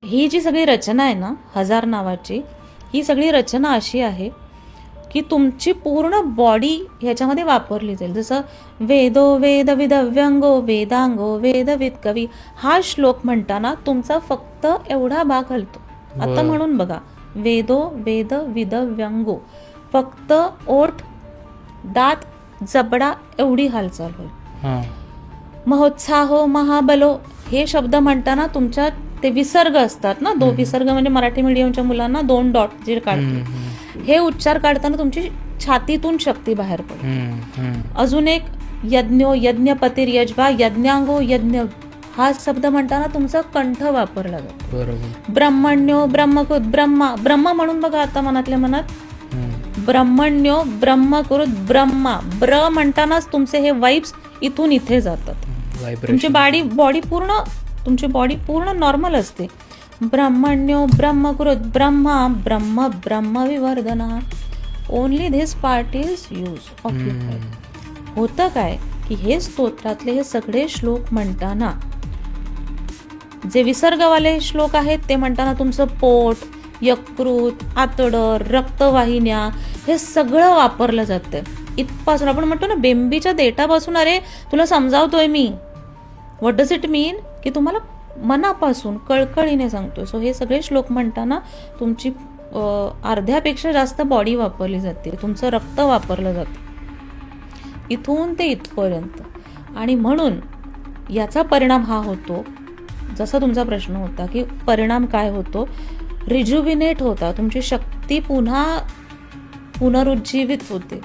ही जी सगळी रचना आहे ना, 1000 नावाची, ही सगळी रचना अशी आहे की तुमची पूर्ण बॉडी ह्याच्यामध्ये वापरली जाईल. जसं वेदो वेद विदव्यंगो वेदांगो वेदविद कवी, हा श्लोक म्हणताना तुमचा फक्त एवढा भाग हलतो. आता म्हणून बघा, वेदो वेद विदव्यंगो, फक्त ओठ, दात, जबडा एवढी हालचाल होईल. महोत्साहो महाबलो, हे शब्द म्हणताना तुमच्या ते विसर्ग असतात ना, विसर्ग म्हणजे मराठी मीडियमच्या मुलांना 2 डॉट जे काढतात, हे उच्चार काढताना तुमची छातीतून शक्ती बाहेर पडते. अजून एक यज्ञो यज्ञपतिर्यज्वा यज्ञांगो यज्ञ, हा शब्द म्हणताना तुमचा कंठ वापरला जातो. ब्रह्मण्यो ब्रह्मकृत ब्रह्मा, ब्रह्म म्हणून बघा आता मनातल्या मनात, ब्रह्मण्यो ब्रह्मकृत ब्रह्मा, ब्र म्हणतानाच तुमचे हे वाइब्स इथून इथे जातात. तुमची बॉडी पूर्ण नॉर्मल असते. ब्रह्मण्यो ब्रह्मकृत ब्रह्मा ब्रह्म ब्रह्म विवर्धना, only this part is use occupied. होतं काय की हे स्तोत्रातले हे सगळे श्लोक म्हणताना, जे विसर्गवाले श्लोक आहेत ते म्हणताना तुमचं पोट, यकृत, आतडं, रक्तवाहिन्या, हे सगळं वापरलं जातं. इथपासून आपण म्हणतो ना, बेंबीच्या देठापासून, अरे तुला समजावतोय मी, व्हॉट डज इट मीन, की तुम्हाला मनापासून कळकळीने सांगतोय. सो हे सगळे श्लोक म्हणताना तुमची अर्ध्यापेक्षा जास्त बॉडी वापरली जाते, तुमचं रक्त वापरलं जातं इथून ते इथपर्यंत. आणि म्हणून याचा परिणाम हा होतो, जसा तुमचा प्रश्न होता की परिणाम काय होतो, रिज्युविनेट होता, तुमची शक्ती पुन्हा पुनरुज्जीवित होते.